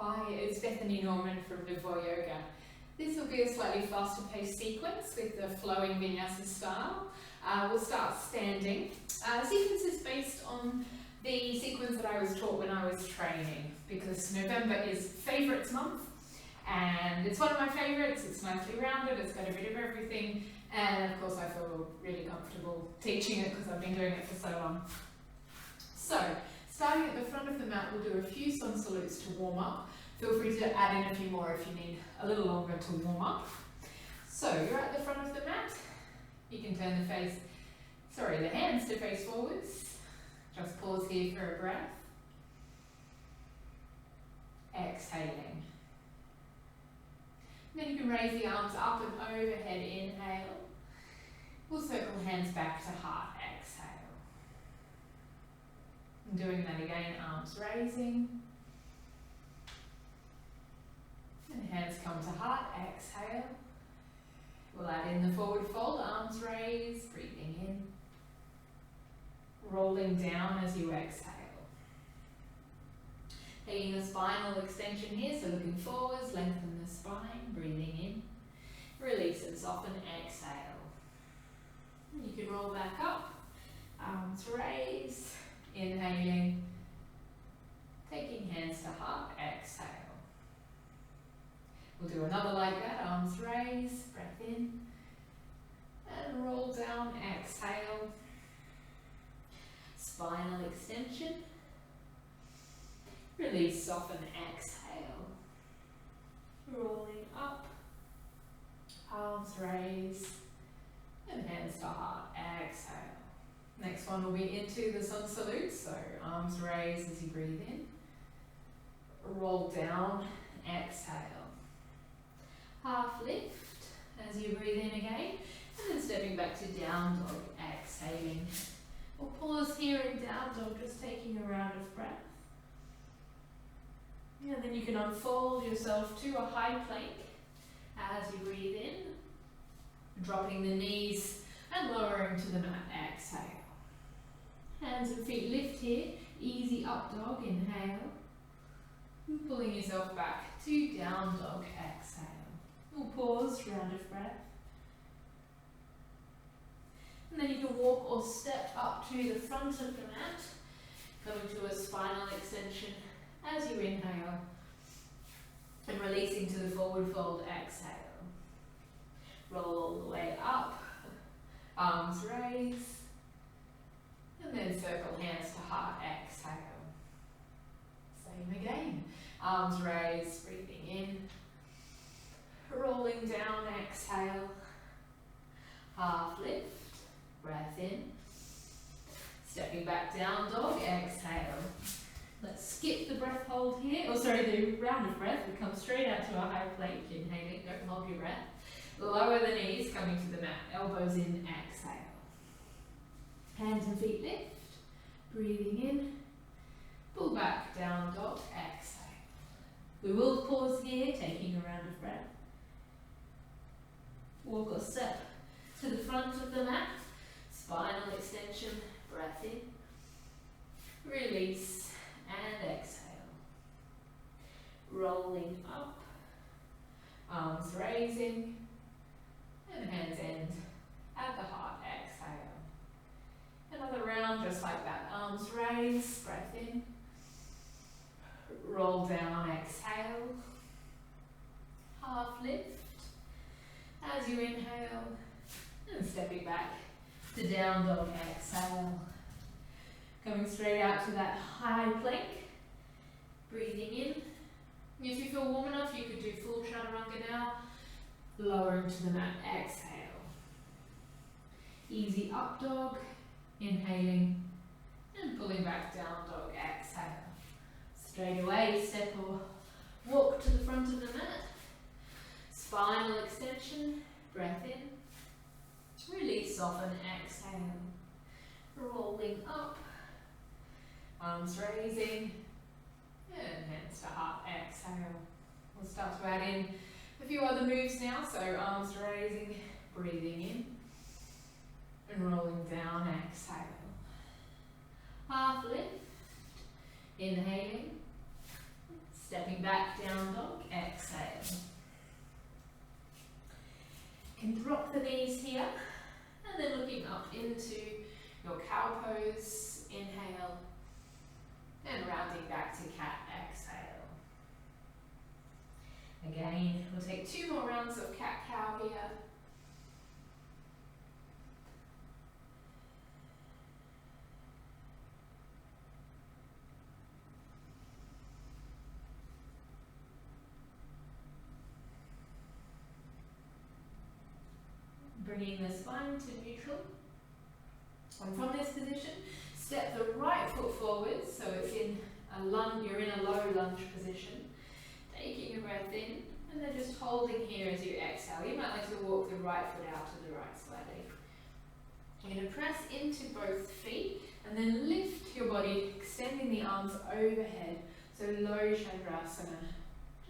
Hi, it's Bethany Norman from Nouveau Yoga. This will be a slightly faster paced sequence with the flowing vinyasa style. We'll start standing. The sequence is based on the sequence that I was taught when I was training, because November is favourites month and it's one of my favourites. It's nicely rounded, it's got a bit of everything, and of course I feel really comfortable teaching it because I've been doing it for so long. So, starting at the front of the mat, we'll do a few sun salutes to warm up. Feel free to add in a few more if you need a little longer to warm up. So, you're at the front of the mat. You can turn the hands to face forwards. Just pause here for a breath. Exhaling. Then you can raise the arms up and overhead, inhale. We'll circle hands back to heart, exhale. And doing that again, arms raising. And hands come to heart, exhale. We'll add in the forward fold, arms raised, breathing in. Rolling down as you exhale. Taking a spinal extension here, so looking forwards, lengthen the spine, breathing in. Release and soften, exhale. You can roll back up, arms raised, inhaling. Taking hands to heart, exhale. We'll do another like that, arms raised, breath in. And roll down, exhale. Spinal extension. Release, soften, exhale. Rolling up. Arms raised. And hands to heart, exhale. Next one will be into the sun salute. So arms raised as you breathe in. Roll down, exhale. Half lift as you breathe in again. And then stepping back to down dog, exhaling. We'll pause here in down dog, just taking a round of breath. And then you can unfold yourself to a high plank as you breathe in, dropping the knees and lowering to the mat, exhale. Hands and feet lift here, easy up dog, inhale. And pulling yourself back to down dog, exhale. We'll pause, round of breath. And then you can walk or step up to the front of the mat, coming to a spinal extension as you inhale. And releasing to the forward fold, exhale. Roll all the way up, arms raised. And then circle hands to heart, exhale. Same again. Arms raised, breathing in. Rolling down, exhale. Half lift. Breath in. Stepping back down dog, exhale. Let's skip the breath hold here. The round of breath. We come straight out to a high plank, inhaling, don't hold your breath. Lower the knees, coming to the mat. Elbows in, exhale. Hands and feet lift. Breathing in. Pull back, down dog, exhale. We will pause here, taking a round of breath. Walk or step to the front of the mat. Spinal extension, breath in, release and exhale. Rolling up, arms raising, and hands end at the heart, exhale. Another round just like that, arms raised, breath in, roll down, exhale, half lift, as you inhale, and stepping back to down dog, exhale. Coming straight out to that high plank. Breathing in. If you feel warm enough, you could do full chaturanga now. Lowering to the mat, exhale. Easy up dog, inhaling. And pulling back down dog, exhale. Straight away, step or walk to the front of the mat. Spinal extension, breath in. Release, soften, exhale. Rolling up. Arms raising. And hands to heart, exhale. We'll start to add in a few other moves now. So arms raising, breathing in. And rolling down, exhale. Half lift. Inhaling. Stepping stepping back, down dog, exhale. You can drop the knees here, and then looking up into your cow pose, inhale, and rounding back to cat, exhale. Again, we'll take 2 more rounds of cat-cow here. Bringing the spine to neutral. And from this position, step the right foot forward, so it's in a lunge, you're in a low lunge position. Taking a breath in, and then just holding here as you exhale. You might like to walk the right foot out to the right slightly. You're going to press into both feet, and then lift your body, extending the arms overhead. So low Chandrasana.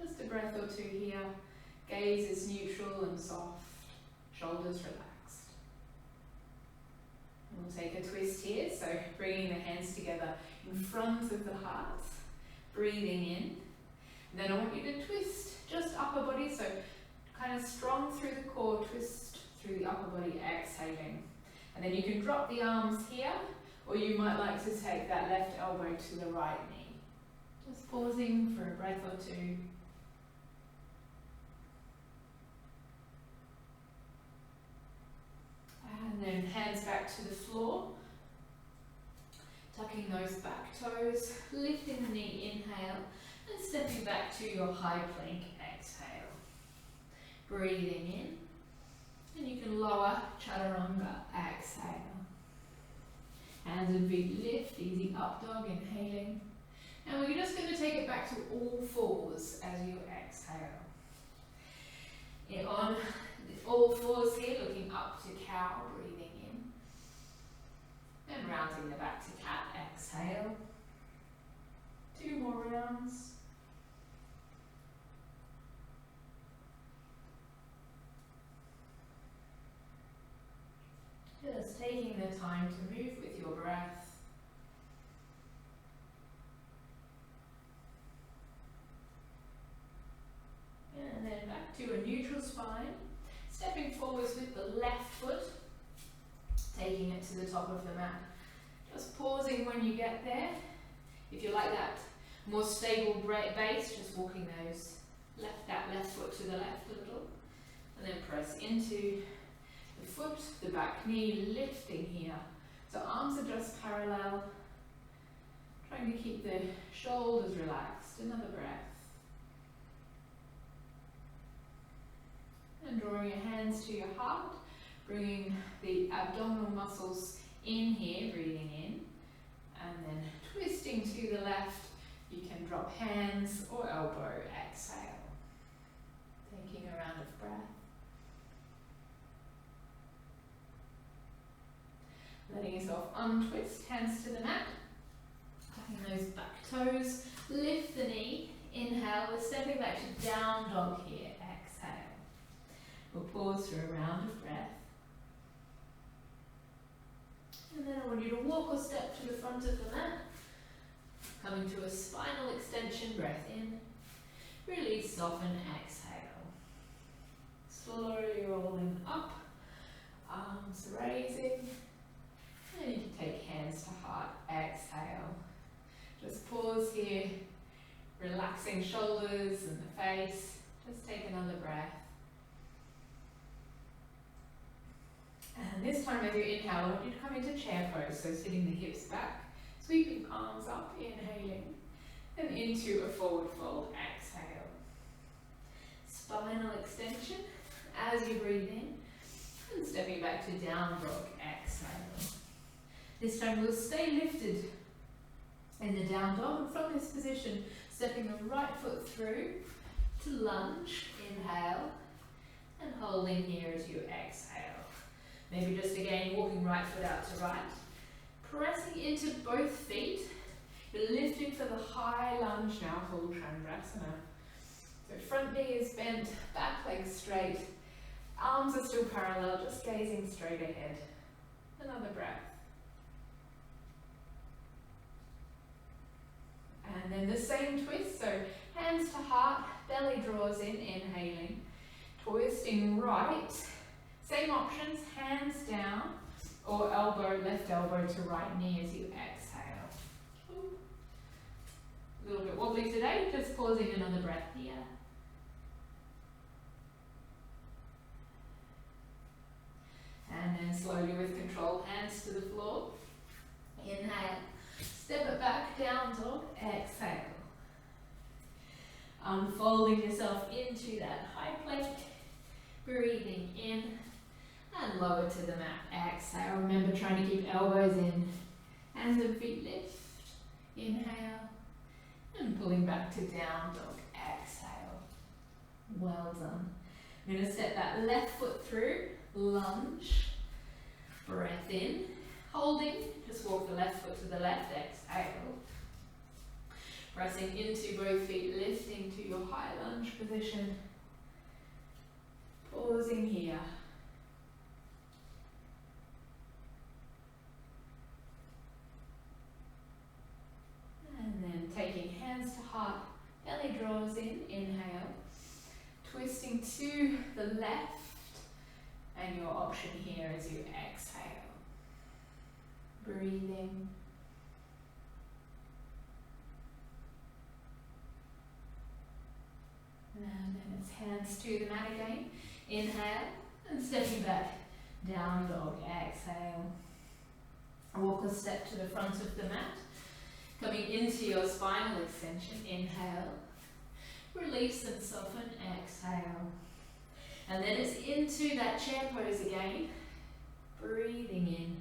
Just a breath or 2 here. Gaze is neutral and soft. Shoulders relaxed. And we'll take a twist here, so bringing the hands together in front of the heart, breathing in. And then I want you to twist just upper body, so kind of strong through the core, twist through the upper body, exhaling. And then you can drop the arms here, or you might like to take that left elbow to the right knee. Just pausing for a breath or 2. And then hands back to the floor, tucking those back toes, lifting the knee, inhale, and stepping back to your high plank, exhale. Breathing in, and you can lower chaturanga, exhale. Hands and feet lift, easy up dog, inhaling. And we're just going to take it back to all fours as you exhale. On all fours here, looking up to cow, breathing in. And rounding the back to cat, exhale. 2 more rounds. Just taking the time to move with your breath. And then back to a neutral spine. Stepping forwards with the left foot, taking it to the top of the mat. Just pausing when you get there. If you like that more stable base, just walking that left foot to the left a little. And then press into the foot, the back knee, lifting here. So arms are just parallel. Trying to keep the shoulders relaxed. Another breath. And drawing your hands to your heart, bringing the abdominal muscles in here, breathing in, and then twisting to the left. You can drop hands or elbow, exhale. Taking a round of breath. Letting yourself untwist, hands to the mat. Tucking those back toes, lift the knee, inhale, we're stepping back to down dog here, exhale. We'll pause for a round of breath. And then I want you to walk or step to the front of the mat. Coming to a spinal extension, breath in. Release, soften, exhale. Slowly rolling up, arms raising. And you can take hands to heart, exhale. Just pause here, relaxing shoulders and the face. Just take another breath. And this time as you inhale, I want you to come into chair pose, so sitting the hips back, sweeping arms up, inhaling, and into a forward fold, exhale. Spinal extension as you breathe in, and stepping back to down dog, exhale. This time we'll stay lifted in the down dog, and from this position, stepping the right foot through to lunge, inhale, and holding here as you exhale. Maybe just again walking right foot out to right. Pressing into both feet. You're lifting for the high lunge now, full Chandrasana. So front knee is bent, back leg straight. Arms are still parallel, just gazing straight ahead. Another breath. And then the same twist, so hands to belly draws in, inhaling, twisting right, same options, hands down, or left elbow to right knee as you exhale. Ooh. A little bit wobbly today, just pausing another breath here. And then slowly with control, hands to the floor. Inhale, step it back, down dog, exhale. Unfolding yourself into that high plank, breathing in and lower to the mat. Exhale, remember trying to keep elbows in, hands and feet lift. Inhale, and pulling back to down dog, exhale. Well done. I'm going to step that left foot through, lunge, breath in, holding, just walk the left foot to the left, exhale. Pressing into both feet, lifting to your high lunge position. Pausing here. And then taking hands to heart, belly draws in, inhale. Twisting to the left, and your option here as you exhale. Breathing. And then it's hands to the mat again. Inhale, and stepping back, down dog, exhale. Walk a step to the front of the mat. Coming into your spinal extension, inhale. Release and soften, exhale. And then it's into that chair pose again. Breathing in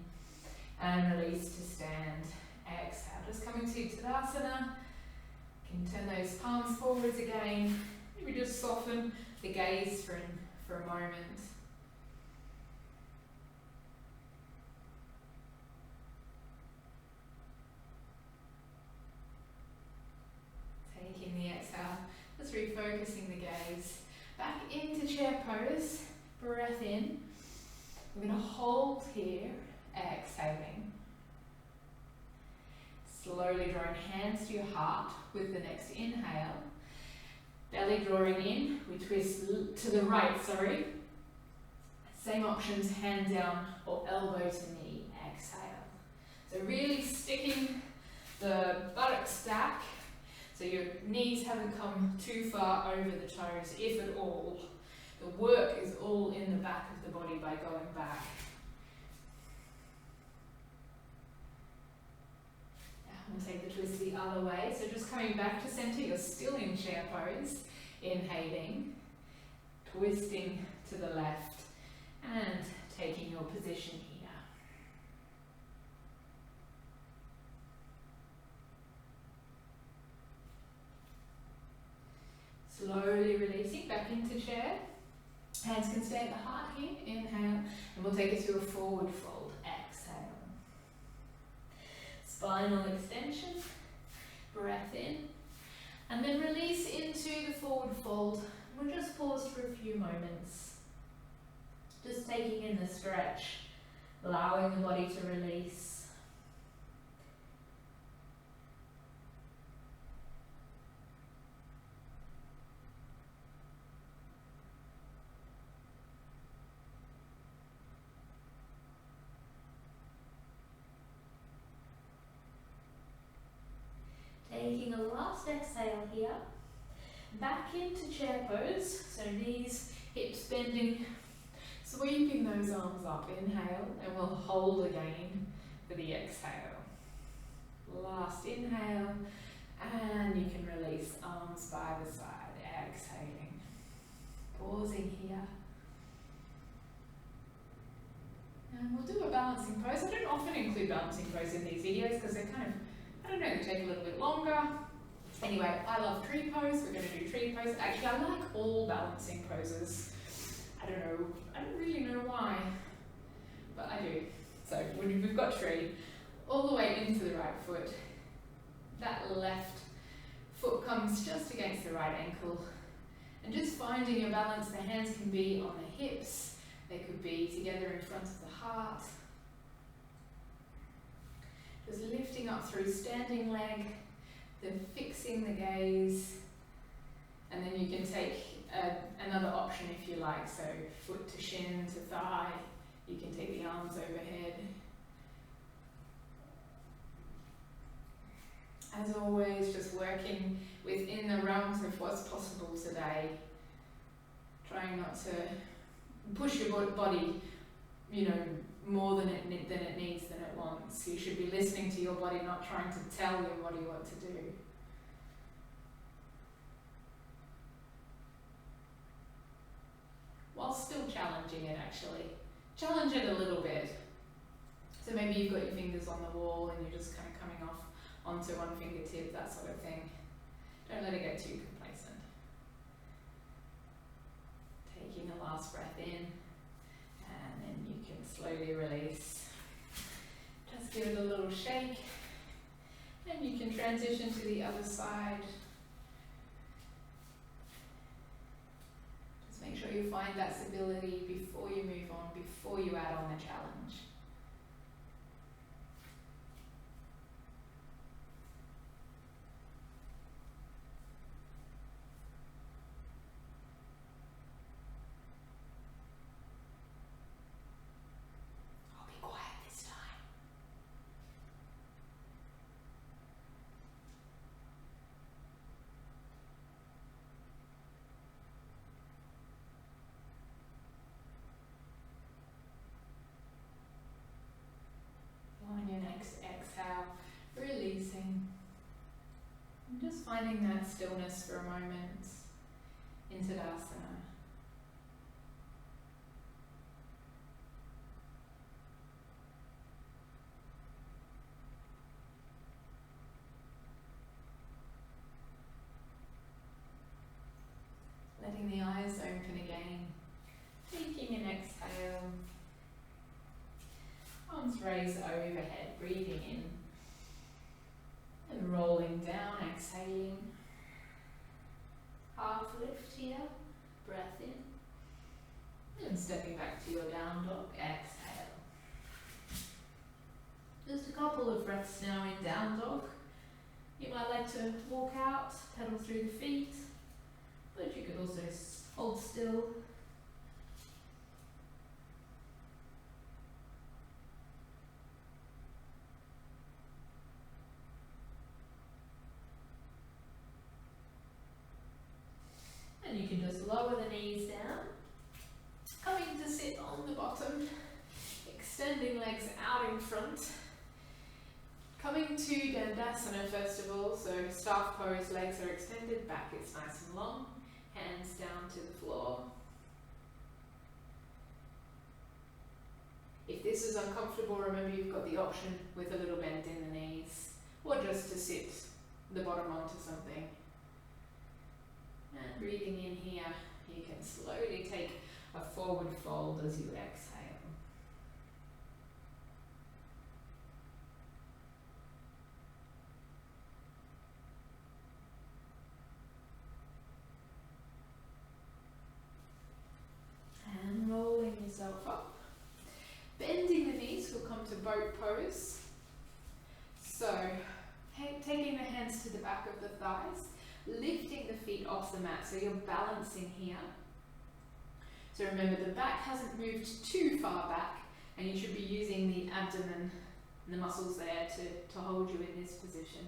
and release to stand. Exhale. Just coming to Tadasana. You can turn those palms forwards again. Maybe just soften the gaze for a moment. Taking the exhale, just refocusing the gaze. Back into chair pose, breath in. We're going to hold here, exhaling. Slowly drawing hands to your heart with the next inhale. Belly drawing in, we twist to the right, Same options, hand down or elbow to knee, exhale. So really sticking the buttocks back so your knees haven't come too far over the toes, if at all. The work is all in the back of the body by going back. We'll take the twist the other way. So just coming back to center, you're still in chair pose. Inhaling, twisting to the left, and taking your position here. Slowly releasing back into chair. Hands can stay at the heart here. Inhale, and we'll take it to a forward fold. Exhale. Spinal extension. Breath in. And then release into the forward fold. We'll just pause for a few moments. Just taking in the stretch. Allowing the body to release. Taking a last exhale here, back into chair pose, so knees, hips bending, sweeping those arms up, inhale, and we'll hold again for the exhale. Last inhale, and you can release arms by the side, exhaling, pausing here. And we'll do a balancing pose. I don't often include balancing pose in these videos because they're kind of, I don't know, they take a little bit longer. Anyway, I love tree pose. We're going to do tree pose. Actually, I like all balancing poses. I don't really know why, but I do. So when we've got tree, all the way into the right foot. That left foot comes just against the right ankle. And just finding your balance. The hands can be on the hips. They could be together in front of the heart. Just lifting up through standing leg, then fixing the gaze, and then you can take option if you like, so foot to shin to thigh, you can take the arms overhead. As always, just working within the realms of what's possible today. Trying not to push your body, more than it needs, than it wants. You should be listening to your body, not trying to tell your body what to do. While still challenging it, actually. Challenge it a little bit. So maybe you've got your fingers on the wall and you're just kind of coming off onto one fingertip, that sort of thing. Don't let it get too complacent. Taking a last breath in, and then you can slowly release. Just give it a little shake, and you can transition to the other side. Just make sure you find that stability before you move on, before you add on the challenge. On your next exhale, releasing. And just finding that stillness for a moment in Tadasana. Letting the eyes open again. Taking an exhale. Arms raised overhead, breathing in. And rolling down, exhaling. Half lift here, breath in. And stepping back to your down dog, exhale. Just a couple of breaths now in down dog. You might like to walk out, pedal through the feet, but you could also hold still. And you can just lower the knees down, coming to sit on the bottom, extending legs out in front, coming to Dandasana first of all, so staff pose, legs are extended, back is nice and long, hands down to the floor. If this is uncomfortable, remember you've got the option with a little bend in the knees, or just to sit the bottom onto something. And breathing in here, you can slowly take a forward fold as you exhale. And rolling yourself up. Bending the knees, we'll come to boat pose. So, taking the hands to the back of the thighs, lifting the feet off the mat, so you're balancing here. So remember, the back hasn't moved too far back, and you should be using the abdomen and the muscles there to hold you in this position.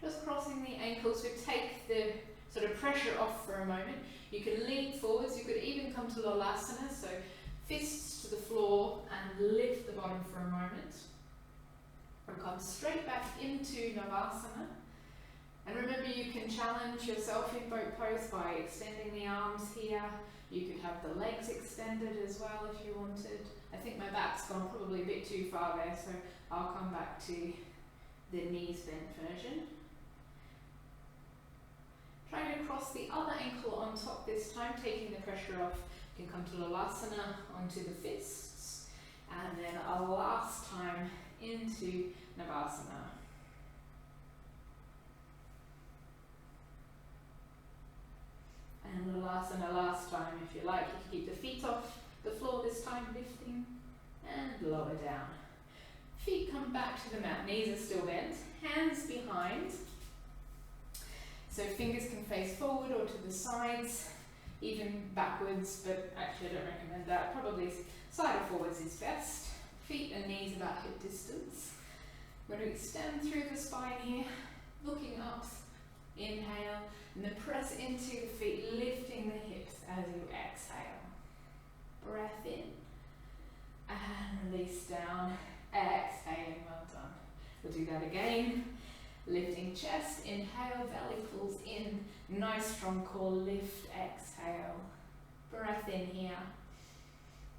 Just crossing the ankles, we take the sort of pressure off for a moment. You can lean forwards, you could even come to Lolasana, so fists to the floor and lift the bottom for a moment. Or come straight back into Navasana. And remember, you can challenge yourself in boat pose by extending the arms here. You could have the legs extended as well if you wanted. I think my back's gone probably a bit too far there, so I'll come back to the knees bent version. Try to cross the other ankle on top this time, taking the pressure off. You can come to Lolasana onto the fists, and then a last time into Navasana. And Lolasana last time, if you like. You can keep the feet off the floor this time, lifting and lower down. Feet come back to the mat, knees are still bent, hands behind. So fingers can face forward or to the sides. even backwards, but actually I don't recommend that. Probably side or forwards is best. Feet and knees about hip distance. We're going to extend through the spine here, looking up, inhale, and then press into the feet, lifting the hips as you exhale. Breath in, and release down, exhaling, well done. We'll do that again. Lifting chest, inhale, belly pulls in, nice strong core, lift, exhale. Breath in here,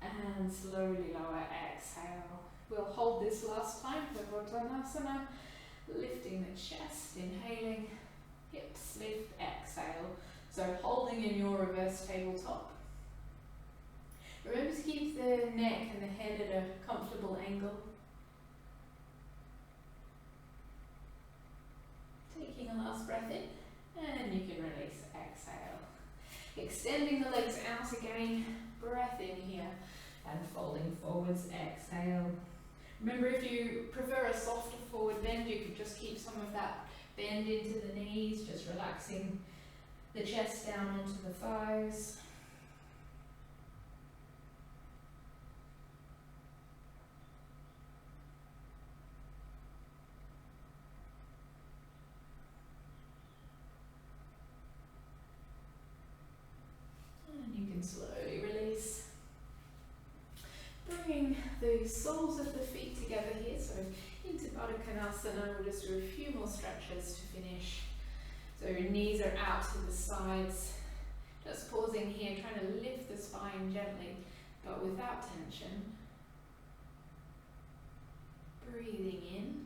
and slowly lower, exhale. We'll hold this last time for Vajrasana, lifting the chest, inhaling, hips lift, exhale. So holding in your reverse tabletop. Remember to keep the neck and the head at a comfortable angle. Taking a last breath in, and you can release, exhale. Extending the legs out again, breath in here, and folding forwards, exhale. Remember, if you prefer a softer forward bend, you could just keep some of that bend into the knees, just relaxing the chest down onto the thighs. Slowly release. Bringing the soles of the feet together here, so into Baddha Konasana. We'll just do a few more stretches to finish. So your knees are out to the sides. Just pausing here, trying to lift the spine gently, but without tension. Breathing in,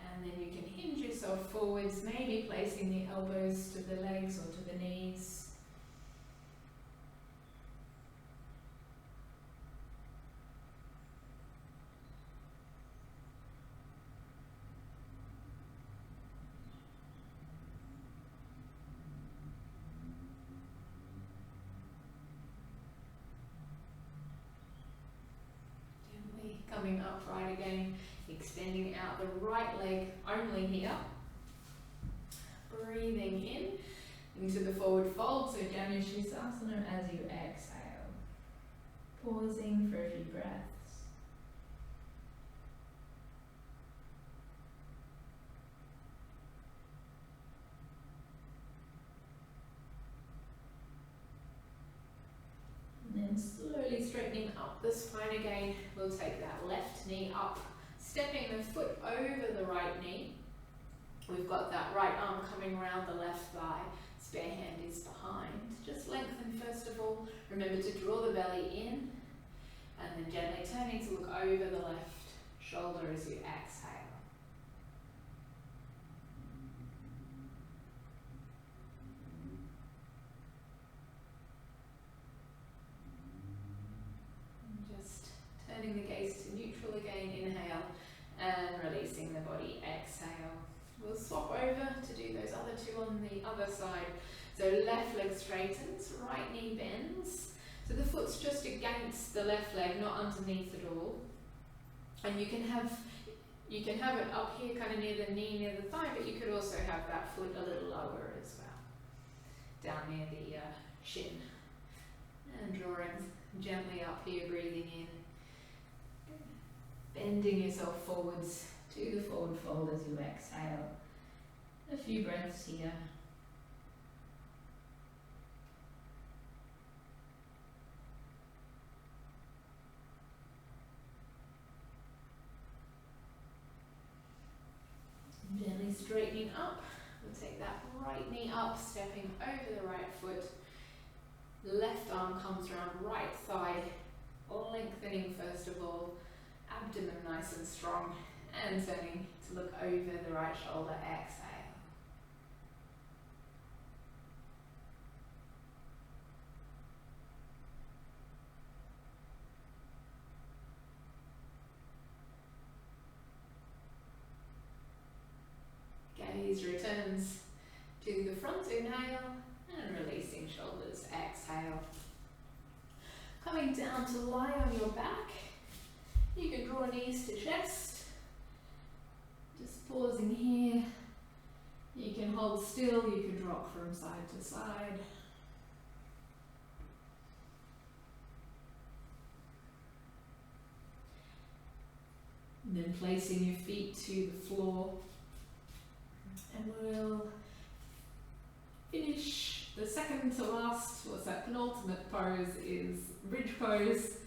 and then you can hinge yourself forwards, maybe placing the elbows to the legs or to the knees. Coming upright again, extending out the right leg only here. Breathing in into the forward fold, so Janushisasana as you exhale. Pausing for a few breaths. And then slowly straightening up the spine again. We'll take that left knee up, stepping the foot over the right knee. We've got that right arm coming around the left thigh. Spare hand is behind. Just lengthen first of all. Remember to draw the belly in, and then gently turning to look over the left shoulder as you exhale. Turning the gaze to neutral again, inhale, and releasing the body, exhale. We'll swap over to do those other two on the other side. So left leg straightens, right knee bends. So the foot's just against the left leg, not underneath at all. And you can have it up here, kind of near the knee, near the thigh, but you could also have that foot a little lower as well, down near the shin. And drawing gently up here, breathing in. Bending yourself forwards to the forward fold as you exhale. A few breaths here. Gently straightening up. We'll take that right knee up, stepping over the right foot. Left arm comes around right thigh, lengthening first of all. Abdomen nice and strong, and turning to look over the right shoulder, exhale. Gaze returns to the front, inhale, and releasing shoulders, exhale. Coming down to lie on your back. You can draw knees to chest. Just pausing here. You can hold still, you can drop from side to side. And then placing your feet to the floor. And we'll finish the second to last, what's that penultimate pose, is bridge pose.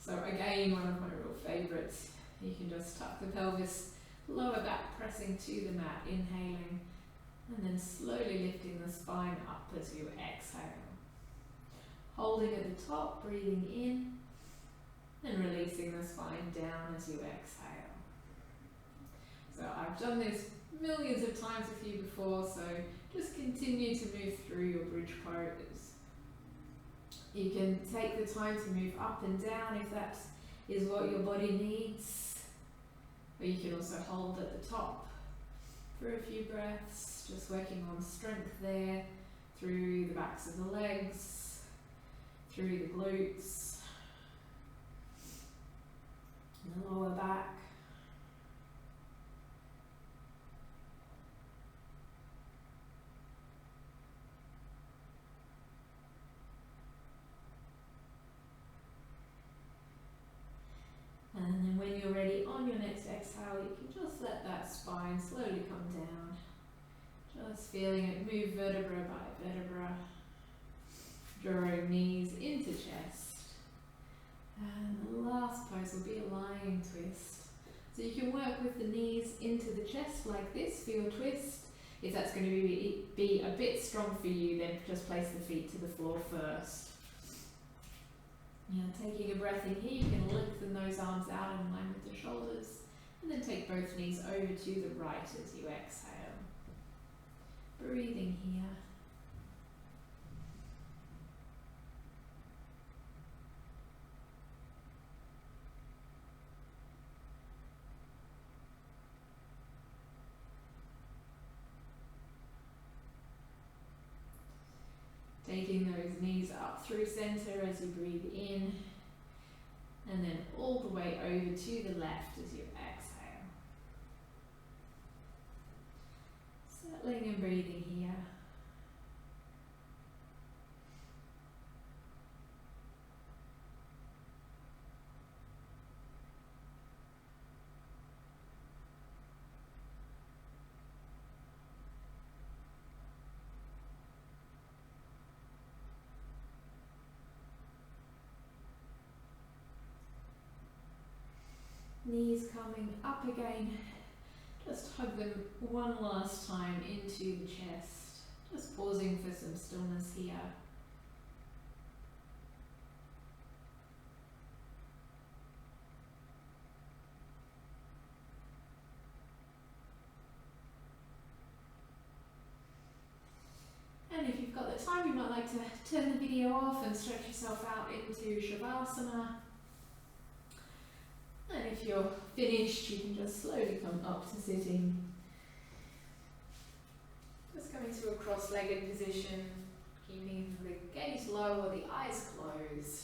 So again, one of my real favourites. You can just tuck the pelvis, lower back pressing to the mat, inhaling, and then slowly lifting the spine up as you exhale. Holding at the top, breathing in, and releasing the spine down as you exhale. So I've done this millions of times with you before, so just continue to move through your bridge pose. You can take the time to move up and down if that is what your body needs. Or you can also hold at the top for a few breaths, just working on strength there, through the backs of the legs, through the glutes, and the lower back. And then when you're ready, on your next exhale, you can just let that spine slowly come down. Just feeling it move vertebra by vertebra. Drawing knees into chest. And the last pose will be a lying twist. So you can work with the knees into the chest like this for your twist. If that's going to be a bit strong for you, then just place the feet to the floor first. Taking a breath in here, you can lengthen those arms out in line with the shoulders, and then take both knees over to the right as you exhale. Breathing here. Taking those knees up through center as you breathe in, and then all the way over to the left as you exhale. Settling and breathing here. Knees coming up again. Just hug them one last time into the chest. Just pausing for some stillness here. And if you've got the time, you might like to turn the video off and stretch yourself out into Shavasana. And if you're finished, you can just slowly come up to sitting. Just coming to a cross-legged position, keeping the gaze low or the eyes closed.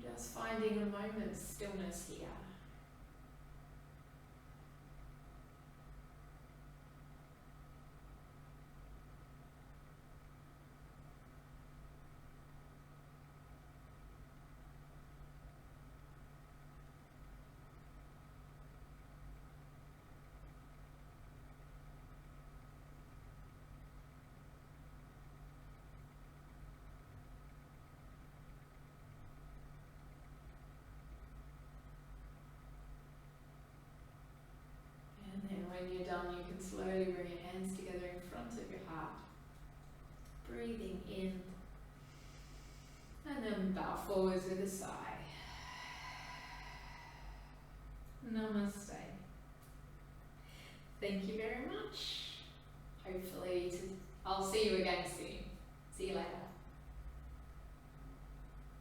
Just finding a moment's stillness here. When you're done, you can slowly bring your hands together in front of your heart. Breathing in. And then bow forwards with a sigh. Namaste. Thank you very much. Hopefully, I'll see you again soon. See you later.